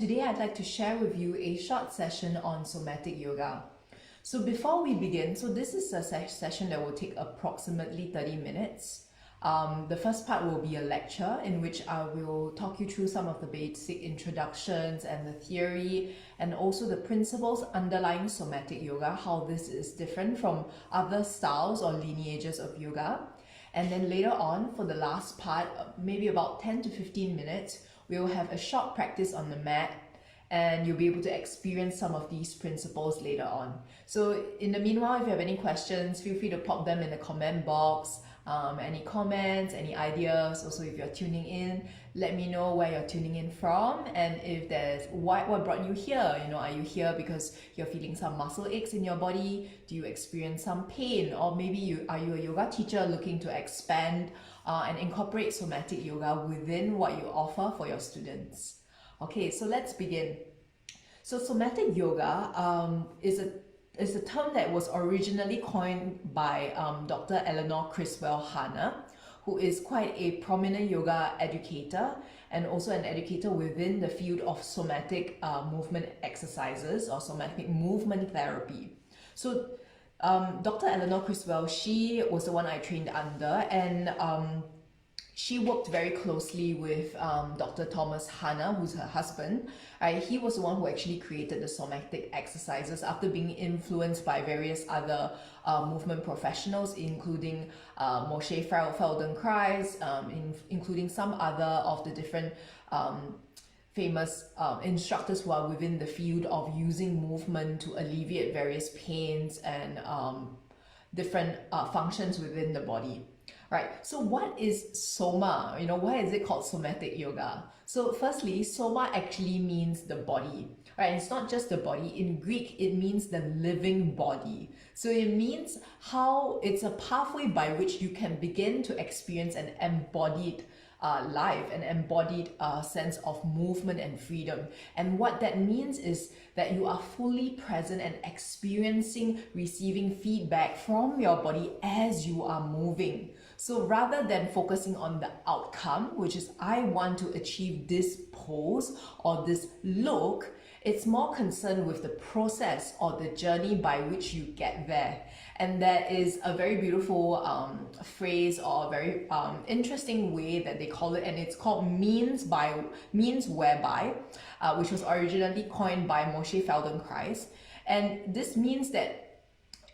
Today I'd like to share with you a short session on somatic yoga. So before we begin, this is a session that will take approximately 30 minutes. The first part will be a lecture in which I will talk you through some of the basic introductions and the theory and also the principles underlying somatic yoga, how this is different from other styles or lineages of yoga. And then later on, for the last part, maybe about 10 to 15 minutes, we will have a short practice on the mat and you'll be able to experience some of these principles later on. So in the meanwhile, if you have any questions, feel free to pop them in the comment box. Any comments, any ideas. Also, if you're tuning in, let me know where you're tuning in from, and if there's what brought you here. Are you here because you're feeling some muscle aches in your body? Do you experience some pain? Or maybe are you a yoga teacher looking to expand and incorporate somatic yoga within what you offer for your students? Okay, so let's begin. So somatic yoga is a term that was originally coined by Dr. Eleanor Criswell Hanna, who is quite a prominent yoga educator and also an educator within the field of somatic movement exercises or somatic movement therapy. So Dr. Eleanor Criswell, she was the one I trained under, and she worked very closely with Dr. Thomas Hanna, who's her husband. He was the one who actually created the somatic exercises after being influenced by various other movement professionals, including Moshe Feldenkrais, including some other of the different famous instructors who are within the field of using movement to alleviate various pains and different functions within the body. Right, so what is soma? Why is it called somatic yoga? So firstly, soma actually means the body, right? It's not just the body. In Greek, it means the living body. So it means how it's a pathway by which you can begin to experience an embodied life, an embodied sense of movement and freedom. And what that means is that you are fully present and experiencing, receiving feedback from your body as you are moving. So rather than focusing on the outcome, which is I want to achieve this pose or this look, it's more concerned with the process or the journey by which you get there. And that is a very beautiful phrase or a very interesting way that they call it, and it's called means whereby, which was originally coined by Moshe Feldenkrais. And this means that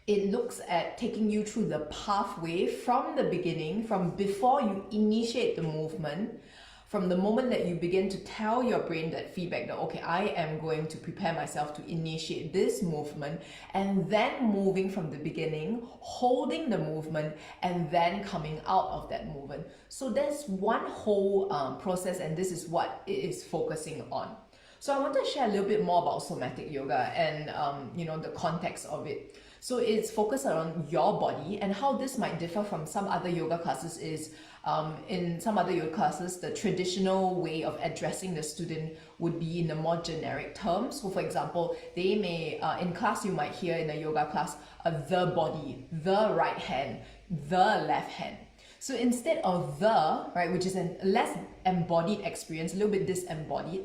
it looks at taking you through the pathway from the beginning, from before you initiate the movement, from the moment that you begin to tell your brain that feedback that, okay, I am going to prepare myself to initiate this movement, and then moving from the beginning, holding the movement, and then coming out of that movement. So there's one whole process, and this is what it is focusing on. So I want to share a little bit more about somatic yoga and the context of it. So it's focused around your body, and how this might differ from some other yoga classes is in some other yoga classes, the traditional way of addressing the student would be in the more generic terms. So for example, they may, in class you might hear in a yoga class, the body, the right hand, the left hand. So instead of the, right, which is a less embodied experience, a little bit disembodied,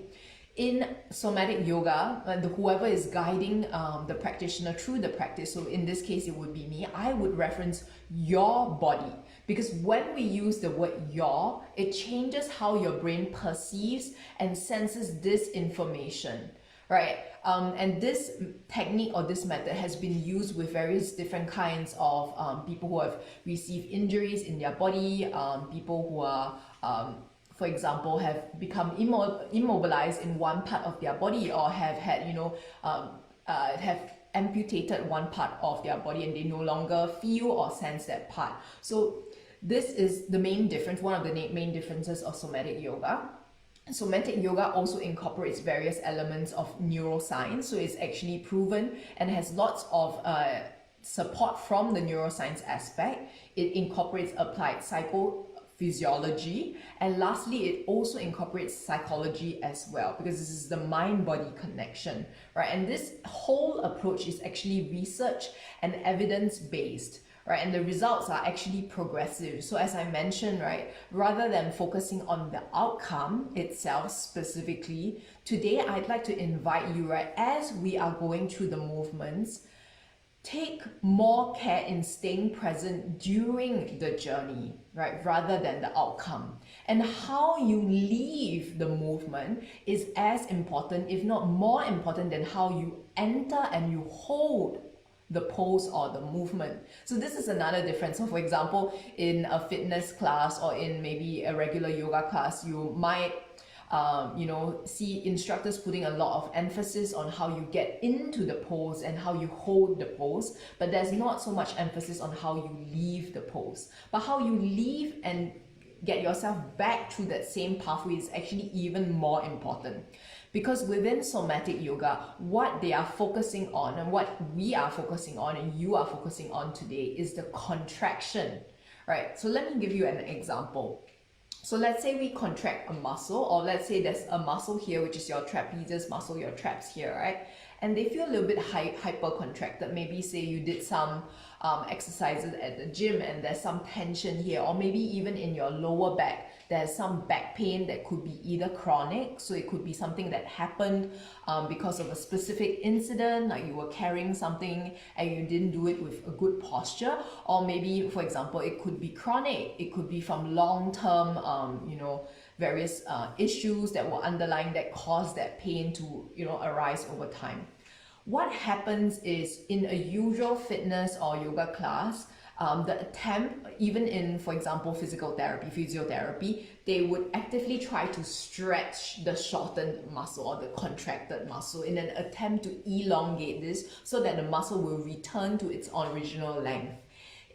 in somatic yoga, whoever is guiding the practitioner through the practice, so in this case it would be me, I would reference your body. Because when we use the word your, it changes how your brain perceives and senses this information, right? And this technique or this method has been used with various different kinds of people who have received injuries in their body, people who are for example, have become immobilized in one part of their body, or have had, have amputated one part of their body and they no longer feel or sense that part. So this is the main difference, one of the main differences of somatic yoga. Somatic yoga also incorporates various elements of neuroscience, so it's actually proven and has lots of support from the neuroscience aspect. It incorporates applied psychophysiology, and lastly it also incorporates psychology as well, because this is the mind-body connection, right? And this whole approach is actually research and evidence-based, right? And the results are actually progressive. So as I mentioned, right, rather than focusing on the outcome itself specifically, today I'd like to invite you, right, as we are going through the movements, take more care in staying present during the journey, right, rather than the outcome. And how you leave the movement is as important, if not more important, than how you enter and you hold the pose or the movement. So this is another difference. So for example, in a fitness class or in maybe a regular yoga class, you might see instructors putting a lot of emphasis on how you get into the pose and how you hold the pose, but there's not so much emphasis on how you leave the pose. But how you leave and get yourself back through that same pathway is actually even more important. Because within somatic yoga, what they are focusing on and what we are focusing on and you are focusing on today is the contraction, right? So let me give you an example. So let's say we contract a muscle, or let's say there's a muscle here, which is your trapezius muscle, your traps here, right? And they feel a little bit hyper contracted. Maybe say you did some exercises at the gym and there's some tension here, or maybe even in your lower back, there's some back pain that could be either chronic, so it could be something that happened because of a specific incident, like you were carrying something and you didn't do it with a good posture, or maybe, for example, it could be chronic. It could be from long-term, various issues that were underlying that caused that pain to, arise over time. What happens is in a usual fitness or yoga class, the attempt, even in, for example, physiotherapy, they would actively try to stretch the shortened muscle or the contracted muscle in an attempt to elongate this so that the muscle will return to its original length.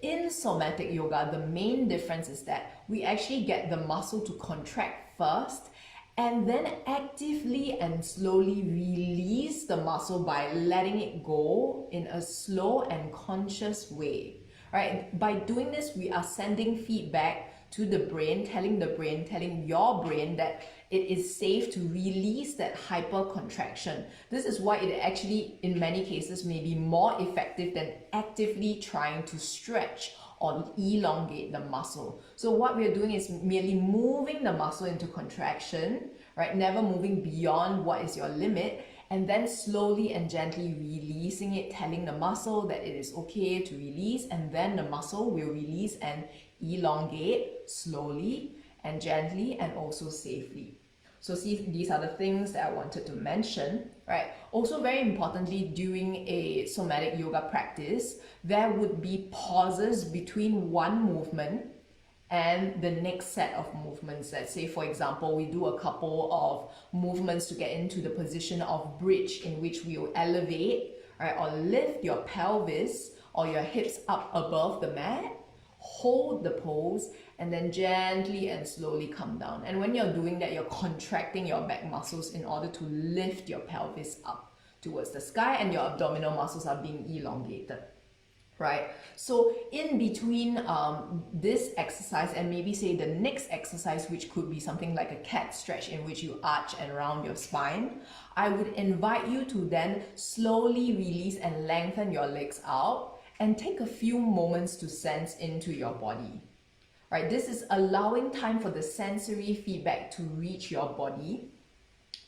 In somatic yoga, the main difference is that we actually get the muscle to contract first and then actively and slowly release the muscle by letting it go in a slow and conscious way. Right? By doing this, we are sending feedback to the brain, telling your brain that it is safe to release that hyper contraction. This is why it actually, in many cases, may be more effective than actively trying to stretch or elongate the muscle. So what we're doing is merely moving the muscle into contraction, right? Never moving beyond what is your limit, and then slowly and gently releasing it, telling the muscle that it is okay to release, and then the muscle will release and elongate slowly and gently and also safely. So see, these are the things that I wanted to mention, right? Also very importantly, during a somatic yoga practice, there would be pauses between one movement and the next set of movements. Let's say, for example, we do a couple of movements to get into the position of bridge, in which we will elevate, right, or lift your pelvis or your hips up above the mat, hold the pose, and then gently and slowly come down. And when you're doing that, you're contracting your back muscles in order to lift your pelvis up towards the sky, and your abdominal muscles are being elongated. Right? So in between this exercise and maybe say the next exercise, which could be something like a cat stretch in which you arch and round your spine, I would invite you to then slowly release and lengthen your legs out and take a few moments to sense into your body. Right? This is allowing time for the sensory feedback to reach your body,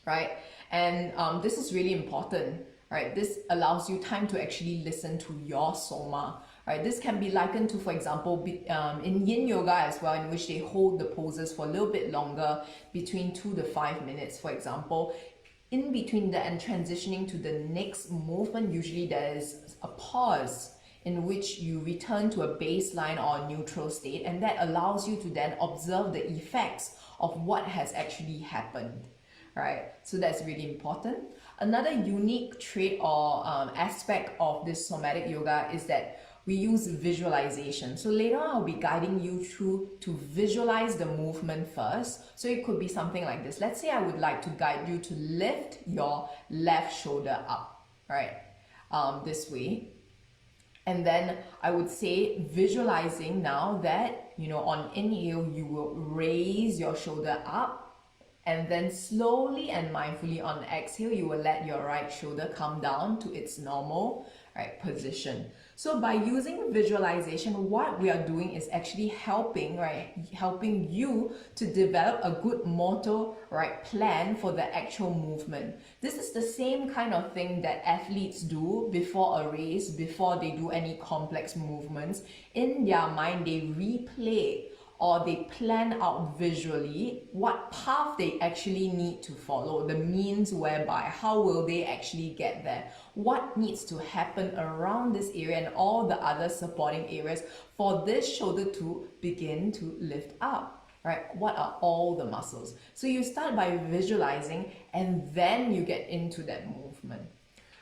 right? And this is really important. Right, this allows you time to actually listen to your soma. Right, this can be likened to, for example, in yin yoga as well, in which they hold the poses for a little bit longer, between 2 to 5 minutes, for example. In between that and transitioning to the next movement, usually there is a pause in which you return to a baseline or a neutral state, and that allows you to then observe the effects of what has actually happened. Right, so that's really important. Another unique trait or aspect of this somatic yoga is that we use visualization. So later on, I'll be guiding you through to visualize the movement first. So it could be something like this. Let's say I would like to guide you to lift your left shoulder up, right? This way. And then I would say, visualizing now that, on inhale, you will raise your shoulder up. And then slowly and mindfully on exhale, you will let your right shoulder come down to its normal, right, position. So by using visualization, what we are doing is actually helping, right, helping you to develop a good motor, right, plan for the actual movement. This is the same kind of thing that athletes do before a race, before they do any complex movements. In their mind, they replay or they plan out visually what path they actually need to follow, the means whereby, how will they actually get there, what needs to happen around this area and all the other supporting areas for this shoulder to begin to lift up, right? What are all the muscles? So you start by visualizing and then you get into that movement.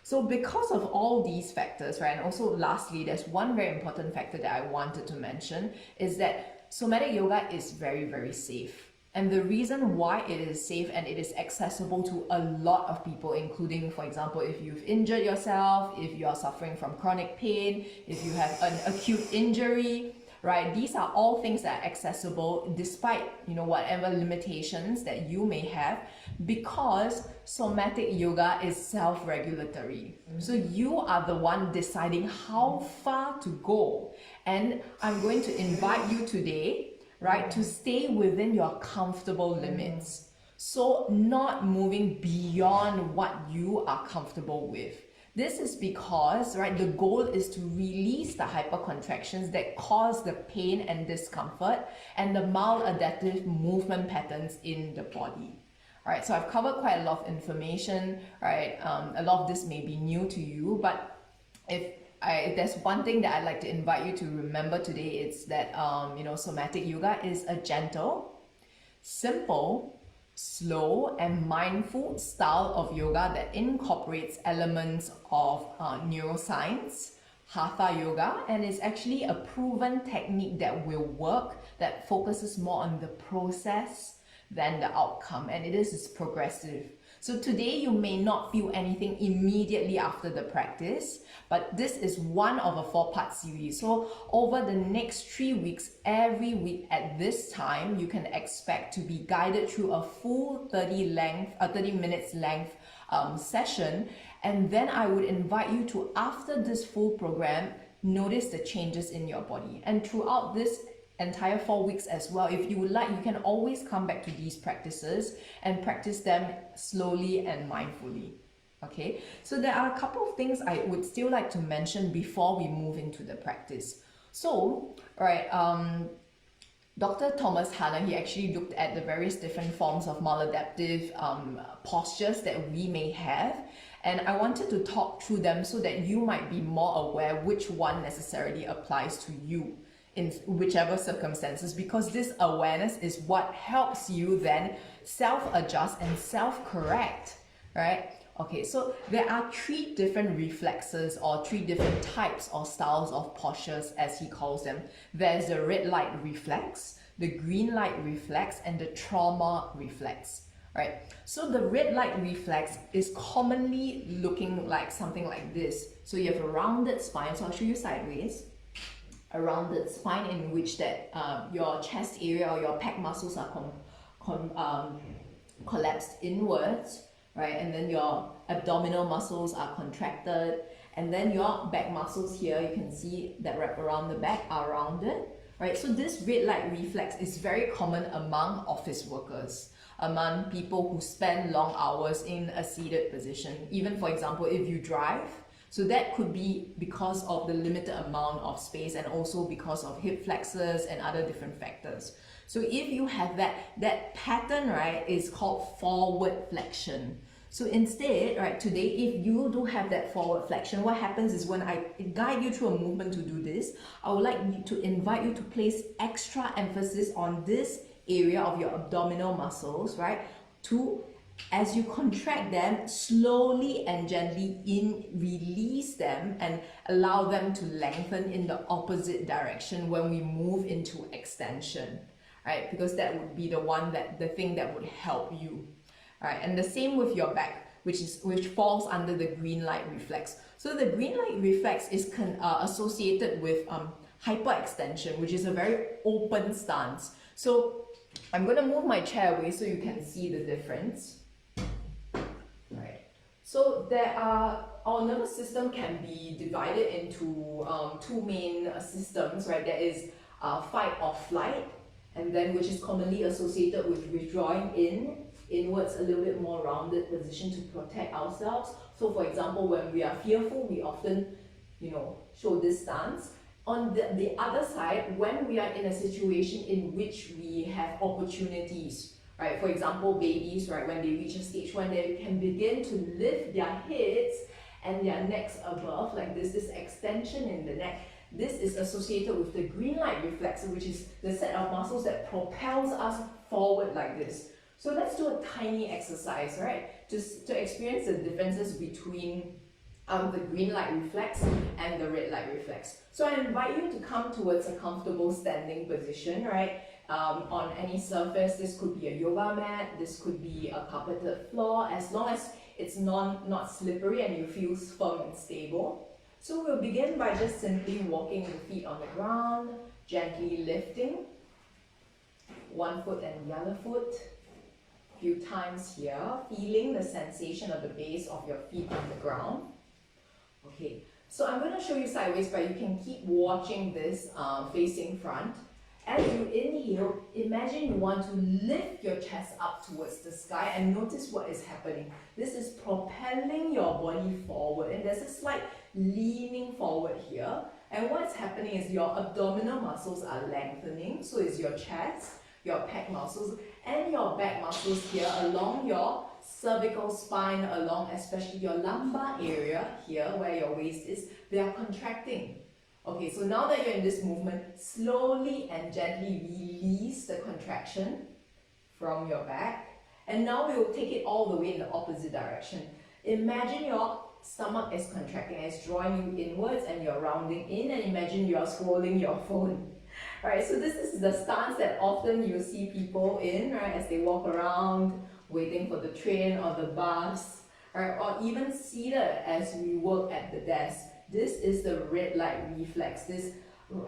So because of all these factors, right, and also lastly, there's one very important factor that I wanted to mention is that somatic yoga is very, very safe. And the reason why it is safe and it is accessible to a lot of people, including, for example, if you've injured yourself, if you are suffering from chronic pain, if you have an acute injury, right? These are all things that are accessible despite, whatever limitations that you may have, because somatic yoga is self-regulatory. So you are the one deciding how far to go. And I'm going to invite you today, right, to stay within your comfortable limits. So not moving beyond what you are comfortable with. This is because, right, the goal is to release the hypercontractions that cause the pain and discomfort and the maladaptive movement patterns in the body. Right, so I've covered quite a lot of information, right? A lot of this may be new to you, but if there's one thing that I'd like to invite you to remember today, it's that, somatic yoga is a gentle, simple, slow and mindful style of yoga that incorporates elements of neuroscience, hatha yoga, and is actually a proven technique that will work, that focuses more on the process than the outcome, and it is progressive. So today you may not feel anything immediately after the practice, but this is one of a 4-part series. So over the next 3 weeks, every week at this time, you can expect to be guided through a full 30 minutes length session. And then I would invite you to, after this full program, notice the changes in your body. And throughout this entire 4 weeks as well, if you would like, you can always come back to these practices and practice them slowly and mindfully. Okay, so there are a couple of things I would still like to mention before we move into the practice. So, right, Dr. Thomas Hanna, he actually looked at the various different forms of maladaptive postures that we may have, and I wanted to talk through them so that you might be more aware which one necessarily applies to you in whichever circumstances, because this awareness is what helps you then self-adjust and self-correct, right? Okay, so there are 3 different reflexes or 3 different types or styles of postures, as he calls them. There's the red light reflex, the green light reflex, and the trauma reflex, right? So the red light reflex is commonly looking like something like this. So you have a rounded spine, so I'll show you sideways. A rounded spine in which that your chest area or your pec muscles are collapsed inwards, right? And then your abdominal muscles are contracted, and then your back muscles here, you can see that wrap around the back, are rounded, right? So this red light reflex is very common among office workers, among people who spend long hours in a seated position. Even, for example, if you drive, so that could be because of the limited amount of space and also because of hip flexors and other different factors. So if you have that pattern, right, is called forward flexion. So instead, right, today, if you do have that forward flexion, what happens is when I guide you through a movement to do this, I would like to invite you to place extra emphasis on this area of your abdominal muscles, right, as you contract them, slowly and gently release them and allow them to lengthen in the opposite direction when we move into extension, right? Because that would be the thing that would help you, right? And the same with your back, which falls under the green light reflex. So the green light reflex is associated with hyperextension, which is a very open stance. So I'm going to move my chair away so you can see the difference. Right. So there are our nervous system can be divided into two main systems, right? There is fight or flight, and then which is commonly associated with withdrawing inwards, a little bit more rounded position to protect ourselves. So for example, when we are fearful, we often, show this stance. On the other side, when we are in a situation in which we have opportunities, right? For example, babies, right, when they reach a stage when they can begin to lift their heads and their necks above, like this extension in the neck. This is associated with the green light reflex, which is the set of muscles that propels us forward like this. So let's do a tiny exercise, right? Just to experience the differences between the green light reflex and the red light reflex. So I invite you to come towards a comfortable standing position, right? On any surface. This could be a yoga mat, this could be a carpeted floor, as long as it's not slippery and you feel firm and stable. So we'll begin by just simply walking the feet on the ground, gently lifting one foot and the other foot. A few times here, feeling the sensation of the base of your feet on the ground. Okay, so I'm going to show you sideways, but you can keep watching this facing front. As you inhale, imagine you want to lift your chest up towards the sky and notice what is happening. This is propelling your body forward, and there's a slight leaning forward here. And what's happening is your abdominal muscles are lengthening, so is your chest, your pec muscles, and your back muscles here along your cervical spine, along especially your lumbar area here where your waist is, they are contracting. Okay, so now that you're in this movement, slowly and gently release the contraction from your back. And now we will take it all the way in the opposite direction. Imagine your stomach is contracting, it's drawing you inwards and you're rounding in, and imagine you're scrolling your phone. Right, so this is the stance that often you see people in, right, as they walk around, waiting for the train or the bus, right, or even seated as we work at the desk. This is the red light reflex, this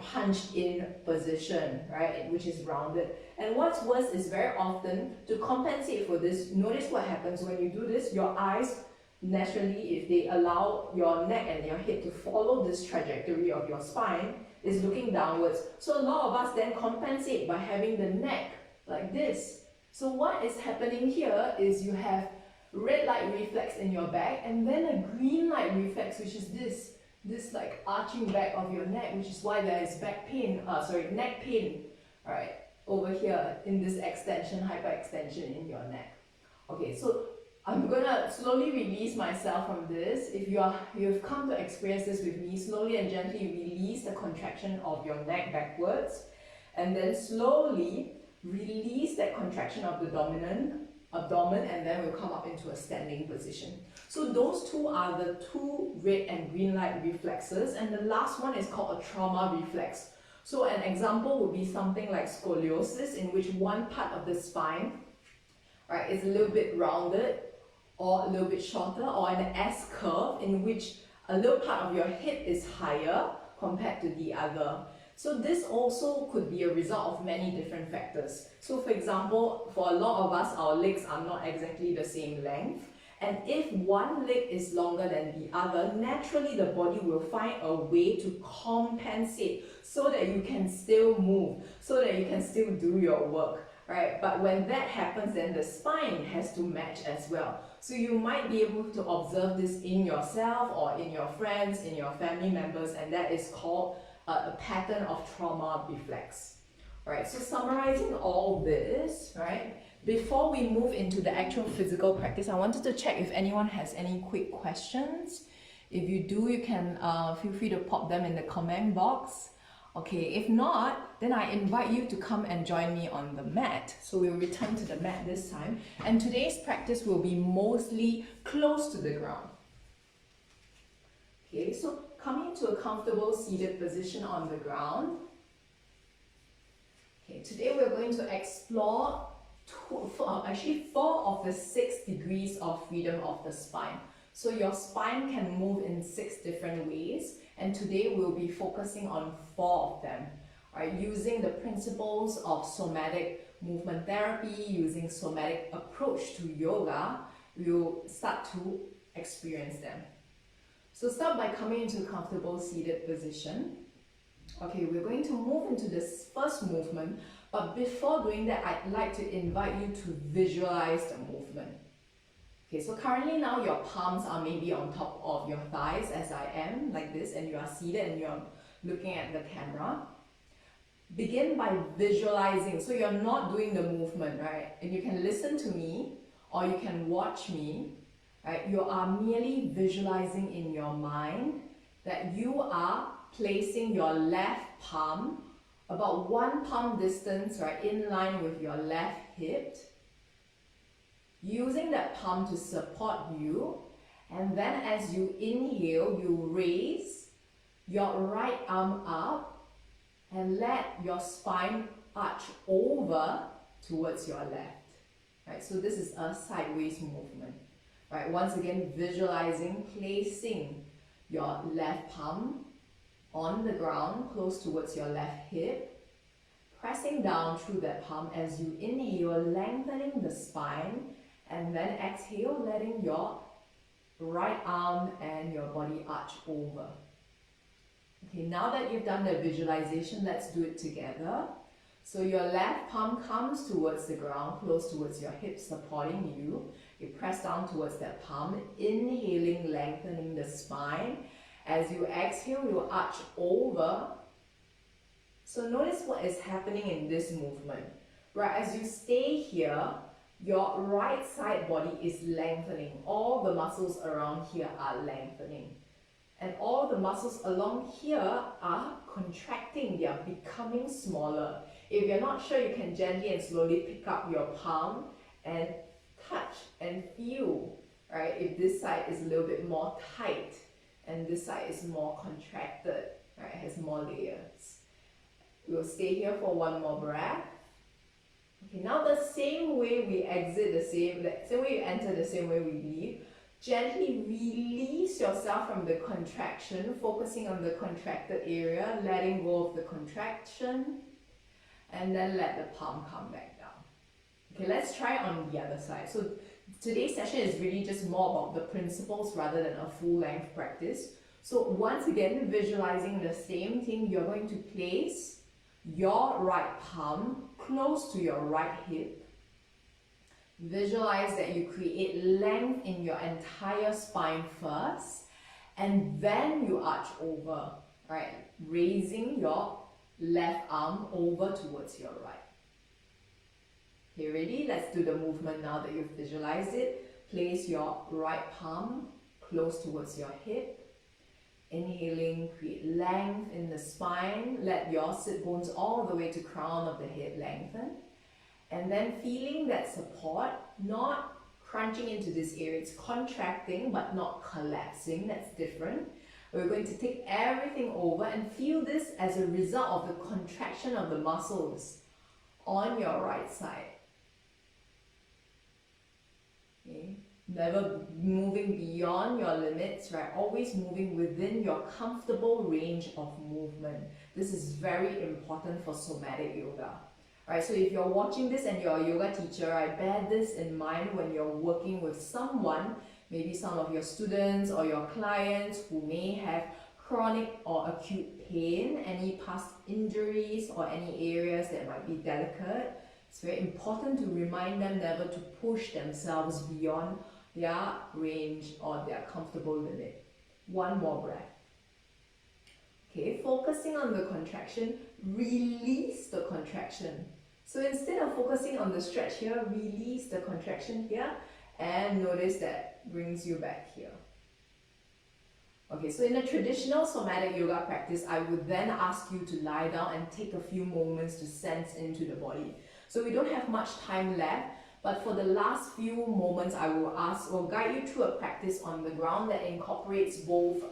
hunched in position, right, which is rounded. And what's worse is very often, to compensate for this, notice what happens when you do this. Your eyes, naturally, if they allow your neck and your head to follow this trajectory of your spine, is looking downwards. So a lot of us then compensate by having the neck like this. So what is happening here is you have red light reflex in your back, and then a green light reflex, which is this like arching back of your neck, which is why there is neck pain, right, over here in this extension, hyperextension in your neck. Okay, so I'm gonna slowly release myself from this. If you've come to experience this with me, slowly and gently release the contraction of your neck backwards, and then slowly release that contraction of the abdomen, and then we'll come up into a standing position. So those two are the two red and green light reflexes, and the last one is called a trauma reflex. So an example would be something like scoliosis, in which one part of the spine, right, is a little bit rounded or a little bit shorter, or an S curve in which a little part of your hip is higher compared to the other. So this also could be a result of many different factors. So for example, for a lot of us, our legs are not exactly the same length. And if one leg is longer than the other, naturally the body will find a way to compensate so that you can still move, so that you can still do your work, right? But when that happens, then the spine has to match as well. So you might be able to observe this in yourself or in your friends, in your family members, and that is called a pattern of trauma reflex. Right, so summarizing all this, right, before we move into the actual physical practice, I wanted to check if anyone has any quick questions. If you do, you can feel free to pop them in the comment box. Okay, if not, then I invite you to come and join me on the mat. So we'll return to the mat this time. And today's practice will be mostly close to the ground. Okay, so coming to a comfortable seated position on the ground. Okay, today we're going to explore four of the 6 degrees of freedom of the spine. So your spine can move in 6 different ways, and today we'll be focusing on 4 of them, right? Using the principles of somatic movement therapy, using somatic approach to yoga, we'll start to experience them. So start by coming into a comfortable seated position. Okay, we're going to move into this first movement, but before doing that, I'd like to invite you to visualize the movement. Okay, so currently now your palms are maybe on top of your thighs as I am, like this, and you are seated and you're looking at the camera. Begin by visualizing, so you're not doing the movement, right? And you can listen to me or you can watch me, right? You are merely visualizing in your mind that you are placing your left palm about 1 palm distance, right, in line with your left hip, using that palm to support you. And then as you inhale, you raise your right arm up and let your spine arch over towards your left. Right, so this is a sideways movement. Right, once again, visualizing placing your left palm on the ground close towards your left hip, pressing down through that palm as you inhale, lengthening the spine, and then exhale, letting your right arm and your body arch over. Okay, now that you've done the visualization, let's do it together. So your left palm comes towards the ground, close towards your hips, supporting you. You press down towards that palm, inhaling, lengthening the spine. As you exhale, you arch over. So notice what is happening in this movement. Right, as you stay here, your right side body is lengthening. All the muscles around here are lengthening. And all the muscles along here are contracting, they are becoming smaller. If you're not sure, you can gently and slowly pick up your palm and touch and feel, right? If this side is a little bit more tight and this side is more contracted, right? It has more layers. We'll stay here for 1 more breath. Okay, now the same way we exit, the same way you enter, the same way we leave. Gently release yourself from the contraction, focusing on the contracted area, letting go of the contraction, and then let the palm come back down. Okay, let's try on the other side. So today's session is really just more about the principles rather than a full-length practice. So once again, visualizing the same thing, you're going to place your right palm close to your right hip. Visualize that you create length in your entire spine first, and then you arch over, right? Raising your left arm over towards your right. Okay, ready? Let's do the movement now that you've visualized it. Place your right palm close towards your hip. Inhaling, create length in the spine. Let your sit bones all the way to crown of the head lengthen. And then feeling that support, not crunching into this area, it's contracting but not collapsing, that's different. We're going to take everything over and feel this as a result of the contraction of the muscles on your right side. Okay. Never moving beyond your limits, right? Always moving within your comfortable range of movement. This is very important for somatic yoga. Right, so if you're watching this and you're a yoga teacher, right, bear this in mind when you're working with someone, maybe some of your students or your clients who may have chronic or acute pain, any past injuries or any areas that might be delicate. It's very important to remind them never to push themselves beyond their range or their comfortable limit. 1 more breath. Okay, focusing on the contraction, release the contraction. So instead of focusing on the stretch here, release the contraction here and notice that brings you back here. Okay, so in a traditional somatic yoga practice, I would then ask you to lie down and take a few moments to sense into the body. So we don't have much time left, but for the last few moments, I will guide you through a practice on the ground that incorporates both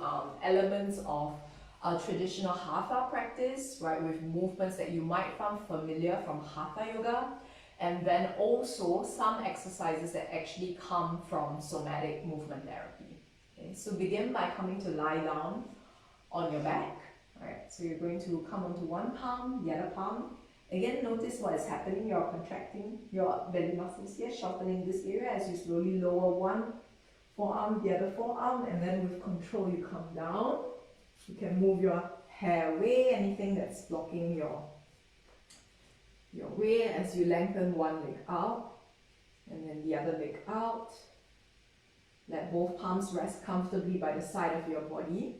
elements of a traditional hatha practice, right, with movements that you might find familiar from hatha yoga, and then also some exercises that actually come from somatic movement therapy. Okay, so begin by coming to lie down on your back. Right, so you're going to come onto 1 palm, the other palm. Again, notice what is happening. You're contracting your belly muscles here, shortening this area as you slowly lower 1 forearm, the other forearm, and then with control you come down. You can move your hair away, anything that's blocking your way, as you lengthen one leg out and then the other leg out. Let both palms rest comfortably by the side of your body.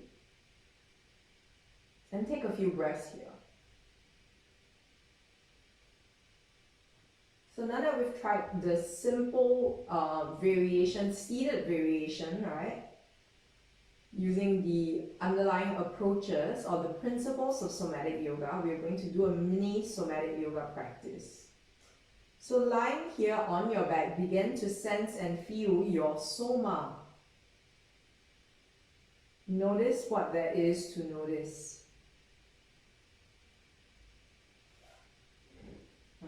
And take a few breaths here. So now that we've tried the simple variation, seated variation, right? Using the underlying approaches or the principles of somatic yoga, we are going to do a mini somatic yoga practice. So lying here on your back, begin to sense and feel your soma. Notice what there is to notice.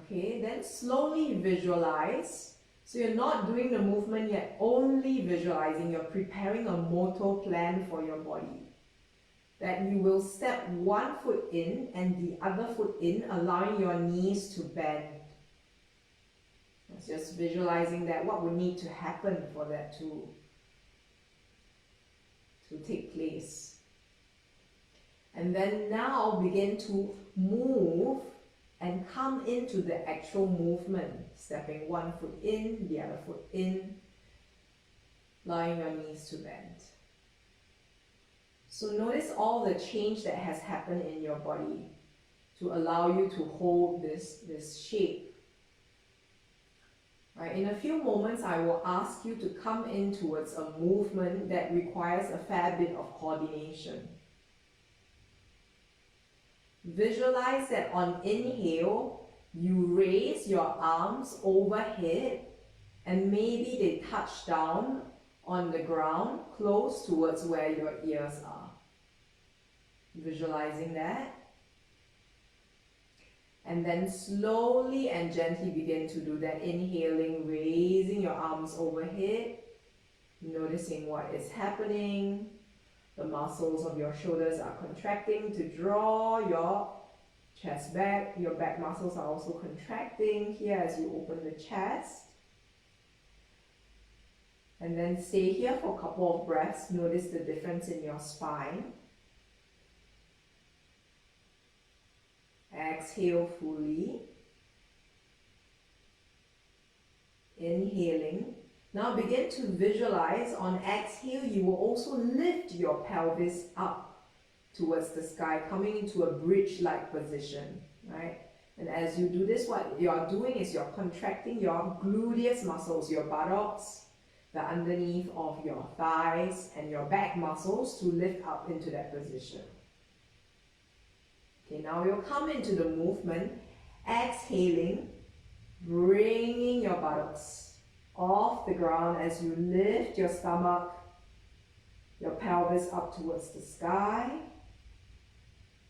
Okay, then slowly visualize. So you're not doing the movement yet, only visualizing. You're preparing a motor plan for your body. That you will step one foot in and the other foot in, allowing your knees to bend. It's just visualizing that, what would need to happen for that to take place. And then now begin to move and come into the actual movement, stepping one foot in, the other foot in, allowing your knees to bend. So notice all the change that has happened in your body to allow you to hold this shape. Right, in a few moments, I will ask you to come in towards a movement that requires a fair bit of coordination. Visualize that on inhale, you raise your arms overhead and maybe they touch down on the ground close towards where your ears are. Visualizing that. And then slowly and gently begin to do that. Inhaling, raising your arms overhead, noticing what is happening. The muscles of your shoulders are contracting to draw your chest back. Your back muscles are also contracting here as you open the chest. And then stay here for a couple of breaths. Notice the difference in your spine. Exhale fully. Inhaling. Now begin to visualize. On exhale, you will also lift your pelvis up towards the sky, coming into a bridge-like position, right? And as you do this, what you are doing is you're contracting your gluteus muscles, your buttocks, the underneath of your thighs, and your back muscles to lift up into that position. Okay, now you'll come into the movement, exhaling, bringing your buttocks off the ground as you lift your stomach, your pelvis up towards the sky.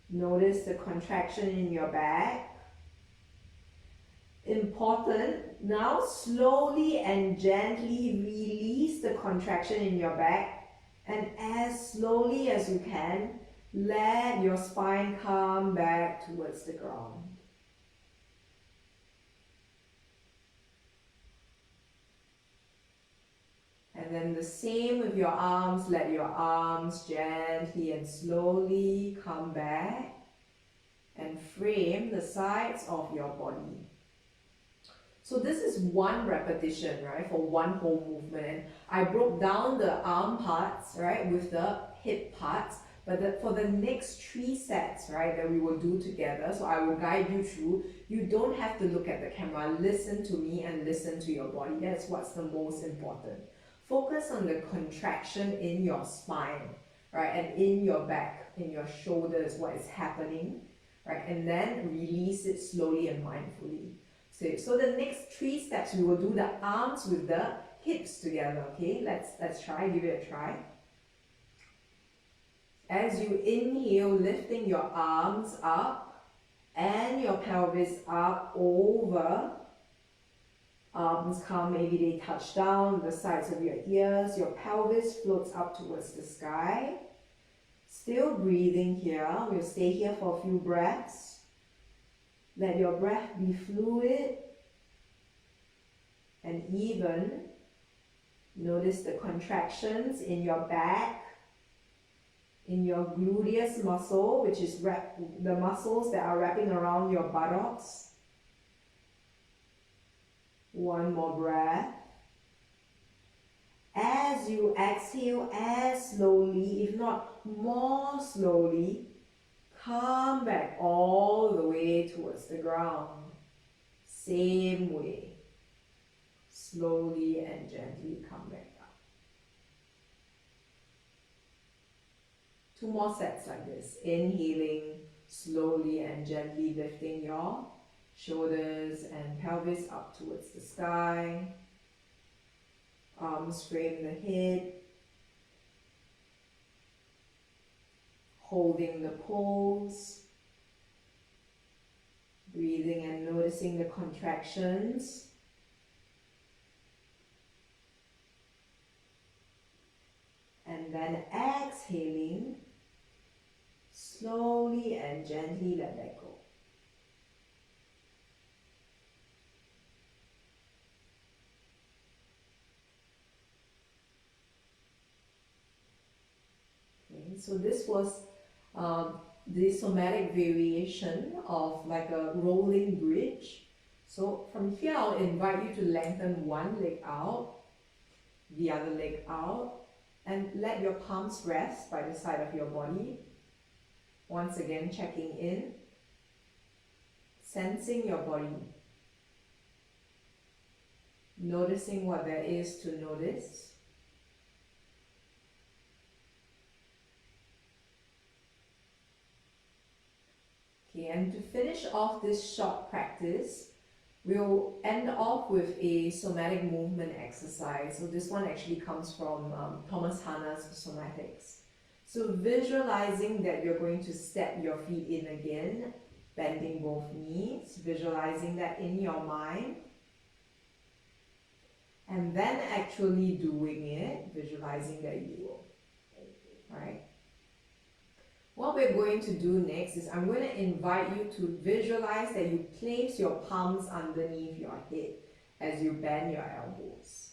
Notice the contraction in your back. Important, now slowly and gently release the contraction in your back, and as slowly as you can, let your spine come back towards the ground. And then the same with your arms. Let your arms gently and slowly come back and frame the sides of your body. So this is one repetition, right, for one whole movement. And I broke down the arm parts, right, with the hip parts. But for the next 3 sets, right, that we will do together, so I will guide you through. You don't have to look at the camera. Listen to me and listen to your body. That's what's the most important. Focus on the contraction in your spine, right, and in your back, in your shoulders, what is happening, right, and then release it slowly and mindfully. So the next 3 steps, we will do the arms with the hips together. Okay, let's try. Give it a try. As you inhale, lifting your arms up and your pelvis up over. Arms come, maybe they touch down the sides of your ears. Your pelvis floats up towards the sky. Still breathing here. We'll stay here for a few breaths. Let your breath be fluid and even. Notice the contractions in your back, in your gluteus muscle, which is the muscles that are wrapping around your buttocks. One more breath. As you exhale, as slowly, if not more slowly, come back all the way towards the ground. Same way. Slowly and gently come back up. 2 more sets like this. Inhaling, slowly and gently lifting your shoulders and pelvis up towards the sky. Arms frame the head. Holding the pose. Breathing and noticing the contractions. And then exhaling, slowly and gently let that go. Okay, so this was the somatic variation of like a rolling bridge. So from here, I'll invite you to lengthen one leg out, the other leg out, and let your palms rest by the side of your body. Once again, checking in, sensing your body, noticing what there is to notice. Okay, and to finish off this short practice, we'll end off with a somatic movement exercise. So this one actually comes from Thomas Hanna's Somatics. So visualizing that you're going to step your feet in again, bending both knees, visualizing that in your mind, and then actually doing it, visualizing that you will. Right? What we're going to do next is I'm going to invite you to visualize that you place your palms underneath your head as you bend your elbows.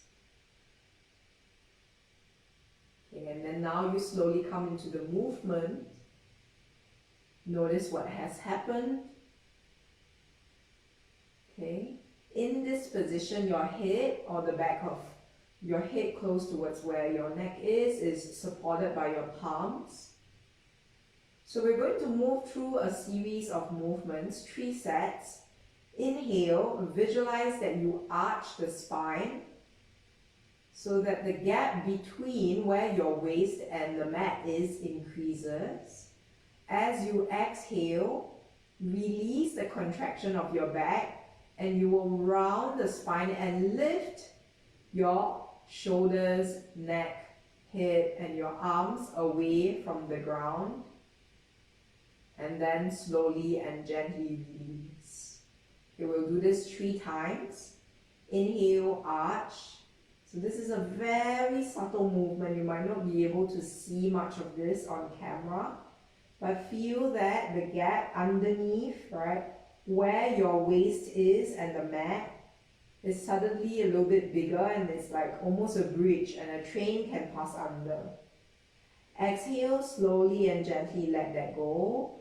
Okay, and then now you slowly come into the movement. Notice what has happened. Okay, in this position, your head or the back of your head close towards where your neck is supported by your palms. So we're going to move through a series of movements, 3 sets. Inhale, visualize that you arch the spine so that the gap between where your waist and the mat is increases. As you exhale, release the contraction of your back and you will round the spine and lift your shoulders, neck, head and your arms away from the ground. And then slowly and gently release. Okay, we'll do this 3 times. Inhale, arch. So this is a very subtle movement. You might not be able to see much of this on camera, but feel that the gap underneath, right, where your waist is and the mat is suddenly a little bit bigger and it's like almost a bridge and a train can pass under. Exhale, slowly and gently let that go.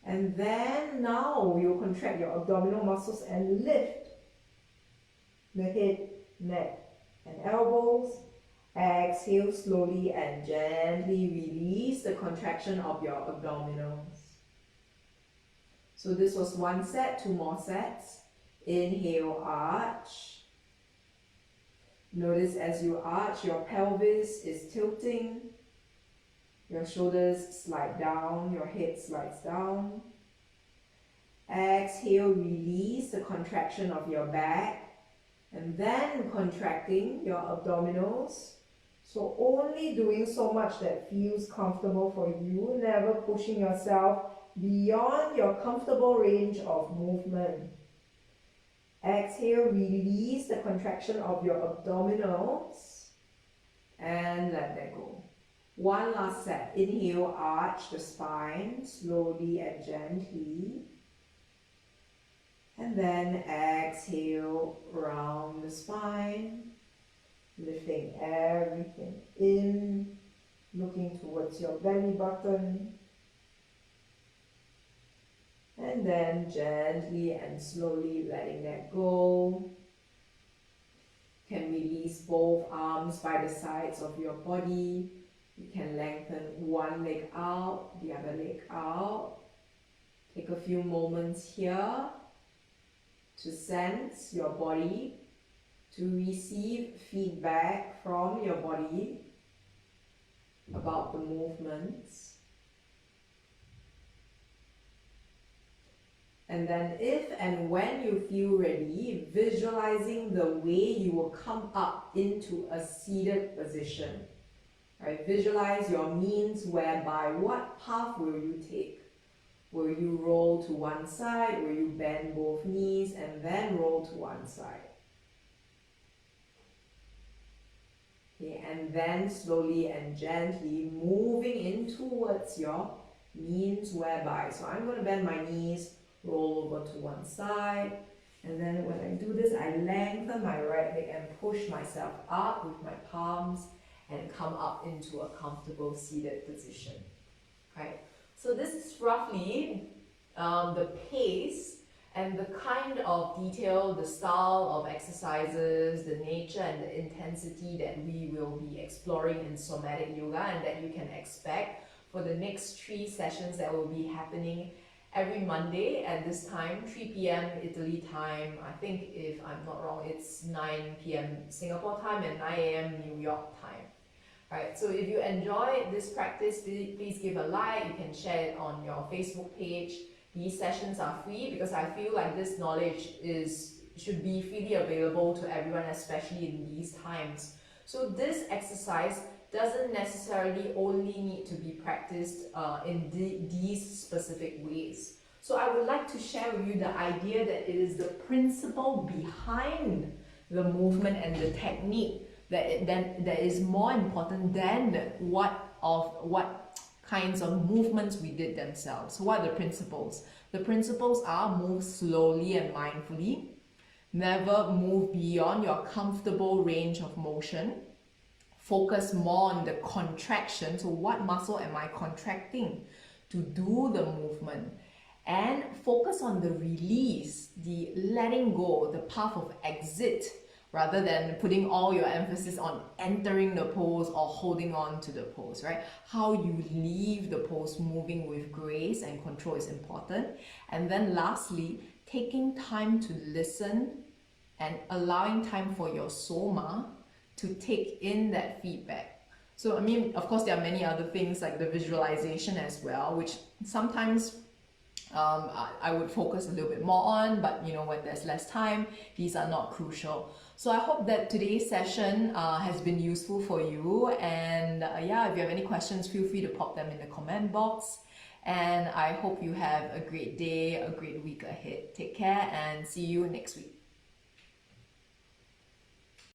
And then now you'll contract your abdominal muscles and lift the head, neck, and elbows. Exhale slowly and gently release the contraction of your abdominals. So this was 1 set, 2 more sets. Inhale, arch. Notice as you arch, your pelvis is tilting. Your shoulders slide down, your head slides down. Exhale, release the contraction of your back and then contracting your abdominals. So only doing so much that feels comfortable for you, never pushing yourself beyond your comfortable range of movement. Exhale, release the contraction of your abdominals and let that go. 1 last set. Inhale, arch the spine slowly and gently. And then exhale, round the spine. Lifting everything in, looking towards your belly button. And then gently and slowly letting that go. Can release both arms by the sides of your body. You can lengthen one leg out, the other leg out. Take a few moments here to sense your body, to receive feedback from your body about the movements. And then if and when you feel ready, visualizing the way you will come up into a seated position. Right? Visualize your means whereby what path will you take? Will you roll to one side? Will you bend both knees and then roll to one side? Okay, and then slowly and gently moving in towards your means whereby. So I'm going to bend my knees, roll over to one side, and then when I do this, I lengthen my right leg and push myself up with my palms and come up into a comfortable seated position. Right? So this is roughly the pace and the kind of detail, the style of exercises, the nature and the intensity that we will be exploring in Somatic Yoga, and that you can expect for the next 3 sessions that will be happening every Monday at this time, 3 p.m. Italy time. I think if I'm not wrong, it's 9 p.m. Singapore time and 9 a.m. New York time. Right, so if you enjoy this practice, please give a like. You can share it on your Facebook page. These sessions are free because I feel like this knowledge should be freely available to everyone, especially in these times. So this exercise doesn't necessarily only need to be practiced in these specific ways. So I would like to share with you the idea that it is the principle behind the movement and the technique that is more important than what kinds of movements we did themselves. So what are the principles? The principles are: move slowly and mindfully, never move beyond your comfortable range of motion, focus more on the contraction, so what muscle am I contracting to do the movement, and focus on the release, the letting go, the path of exit, rather than putting all your emphasis on entering the pose or holding on to the pose, right? How you leave the pose moving with grace and control is important. And then lastly, taking time to listen and allowing time for your soma to take in that feedback. So, I mean, of course, there are many other things like the visualization as well, which sometimes I would focus a little bit more on, but you know, when there's less time, these are not crucial. So I hope that today's session has been useful for you, and yeah, if you have any questions, feel free to pop them in the comment box, and I hope you have a great day, a great week ahead. Take care and see you next week.